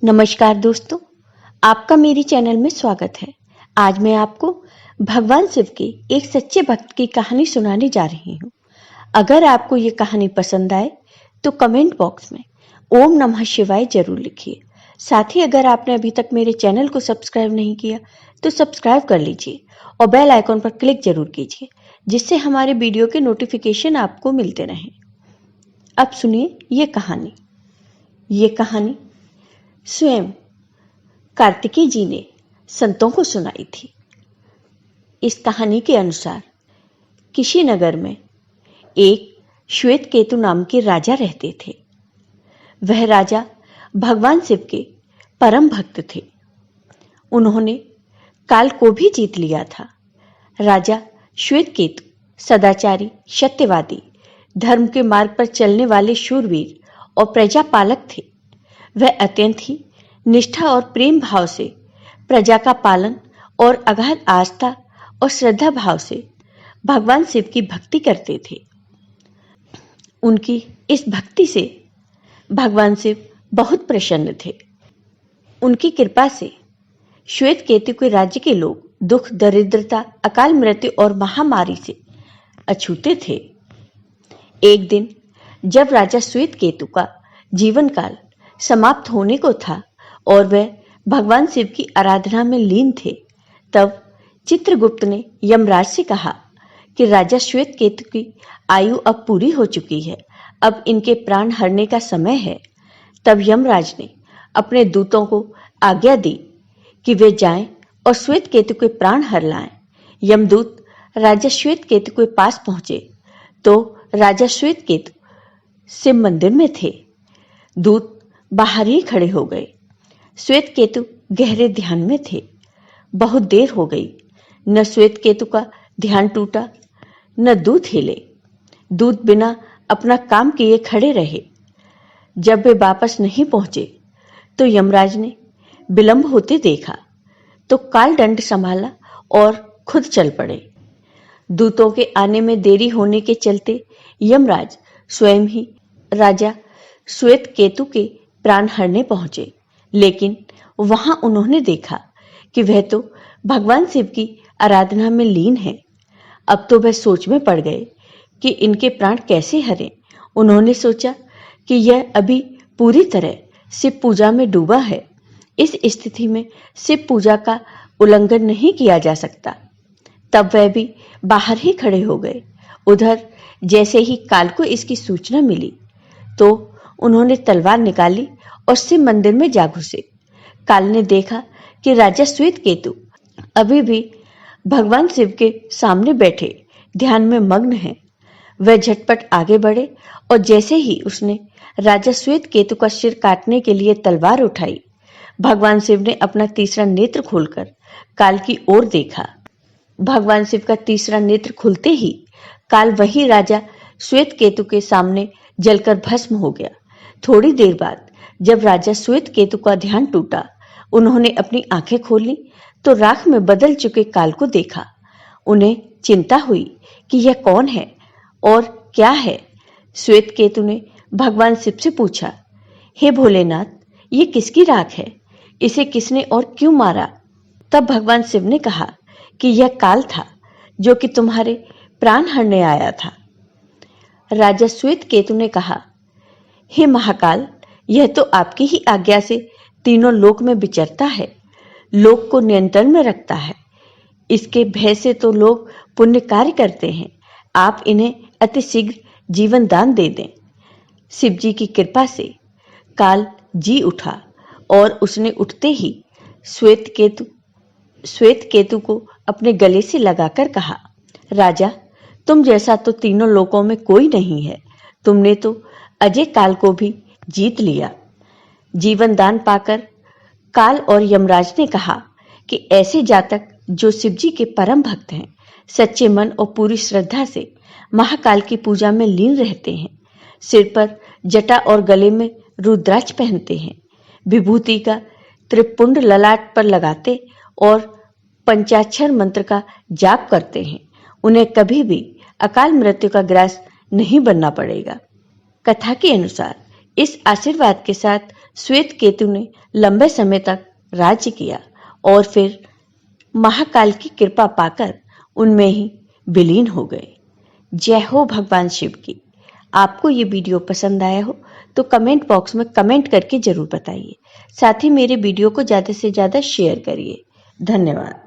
नमस्कार दोस्तों, आपका मेरे चैनल में स्वागत है। आज मैं आपको भगवान शिव के एक सच्चे भक्त की कहानी सुनाने जा रही हूँ। अगर आपको ये कहानी पसंद आए तो कमेंट बॉक्स में ओम नमः शिवाय जरूर लिखिए। साथ ही अगर आपने अभी तक मेरे चैनल को सब्सक्राइब नहीं किया तो सब्सक्राइब कर लीजिए और बेल आइकॉन पर क्लिक जरूर कीजिए, जिससे हमारे वीडियो के नोटिफिकेशन आपको मिलते रहें। अब सुनिए ये कहानी स्वयं कार्तिकेय जी ने संतों को सुनाई थी। इस कहानी के अनुसार किशीनगर में एक श्वेत केतु नाम के राजा रहते थे। वह राजा भगवान शिव के परम भक्त थे। उन्होंने काल को भी जीत लिया था। राजा श्वेत केतु सदाचारी, सत्यवादी, धर्म के मार्ग पर चलने वाले शूरवीर और प्रजापालक थे। वह अत्यंत ही निष्ठा और प्रेम भाव से प्रजा का पालन और अगाध आस्था और श्रद्धा भाव से भगवान शिव की भक्ति करते थे। उनकी इस भक्ति से भगवान शिव बहुत प्रसन्न थे। उनकी कृपा से श्वेत केतु के राज्य के लोग दुख, दरिद्रता, अकाल मृत्यु और महामारी से अछूते थे। एक दिन जब राजा श्वेत केतु का जीवन काल समाप्त होने को था और वह भगवान शिव की आराधना में लीन थे, तब चित्रगुप्त ने यमराज से कहा कि राजा श्वेत केतु की आयु अब पूरी हो चुकी है, अब इनके प्राण हरने का समय है। तब यमराज ने अपने दूतों को आज्ञा दी कि वे जाएं और श्वेत केतु के प्राण हर लाएं। यमदूत राजा श्वेत केतु के पास पहुंचे तो राजा श्वेत केतु शिव मंदिर में थे। दूत बाहर ही खड़े हो गए। श्वेत केतु गहरे ध्यान में थे। बहुत देर हो गई, न श्वेत केतु का ध्यान टूटा न दूत हिले। दूत बिना अपना काम किए खड़े रहे। जब वे वापस नहीं पहुंचे तो यमराज ने विलंब होते देखा तो काल दंड संभाला और खुद चल पड़े। दूतों के आने में देरी होने के चलते यमराज स्वयं ही राजा श्वेत केतु के प्राण हरने पहुंचे, लेकिन वहां उन्होंने देखा कि वह तो भगवान शिव की आराधना में लीन है। अब तो वह सोच में पड़ गए कि इनके प्राण कैसे हरें। उन्होंने सोचा कि यह अभी पूरी तरह शिव पूजा में डूबा है। इस स्थिति में शिव पूजा का उल्लंघन नहीं किया जा सकता। तब वह भी बाहर ही खड़े हो गए। उधर जैसे ही काल को इसकी सूचना मिली तो उन्होंने तलवार निकाली और शिव मंदिर में जा घुसे। काल ने देखा कि राजा श्वेत केतु अभी भी भगवान शिव के सामने बैठे ध्यान में मग्न हैं। वह झटपट आगे बढ़े और जैसे ही उसने राजा श्वेत केतु का सिर काटने के लिए तलवार उठाई, भगवान शिव ने अपना तीसरा नेत्र खोलकर काल की ओर देखा। भगवान शिव का तीसरा नेत्र खुलते ही काल वही राजा श्वेत केतु के सामने जलकर भस्म हो गया। थोड़ी देर बाद जब राजा श्वेत केतु का ध्यान टूटा, उन्होंने अपनी आंखें खोली तो राख में बदल चुके काल को देखा। उन्हें चिंता हुई कि यह कौन है और क्या है। श्वेत केतु ने भगवान शिव से पूछा, हे भोलेनाथ, ये किसकी राख है? इसे किसने और क्यों मारा? तब भगवान शिव ने कहा कि यह काल था जो कि तुम्हारे प्राण हरने आया था। राजा श्वेत केतु ने कहा, हे महाकाल, यह तो आपकी ही आज्ञा से तीनों लोक में विचरता है, लोक को नियंत्रण में रखता है। इसके भय से तो लोग पुण्य कार्य करते हैं। आप इन्हें अति शीघ्र जीवन दान दे दें। शिव जी की कृपा से काल जी उठा और उसने उठते ही श्वेत केतु को अपने गले से लगाकर कहा, राजा, तुम जैसा तो तीनों लोकों में कोई नहीं है। तुमने तो अजय काल को भी जीत लिया। जीवन दान पाकर काल और यमराज ने कहा कि ऐसे जातक जो शिव जी के परम भक्त हैं, सच्चे मन और पूरी श्रद्धा से महाकाल की पूजा में लीन रहते हैं, सिर पर जटा और गले में रुद्राक्ष पहनते हैं, विभूति का त्रिपुंड ललाट पर लगाते और पंचाक्षर मंत्र का जाप करते हैं, उन्हें कभी भी अकाल मृत्यु का ग्रास नहीं बनना पड़ेगा। कथा के अनुसार इस आशीर्वाद के साथ श्वेत केतु ने लंबे समय तक राज्य किया और फिर महाकाल की कृपा पाकर उनमें ही विलीन हो गए। जय हो भगवान शिव की। आपको ये वीडियो पसंद आया हो तो कमेंट बॉक्स में कमेंट करके जरूर बताइए। साथ ही मेरे वीडियो को ज़्यादा से ज़्यादा शेयर करिए। धन्यवाद।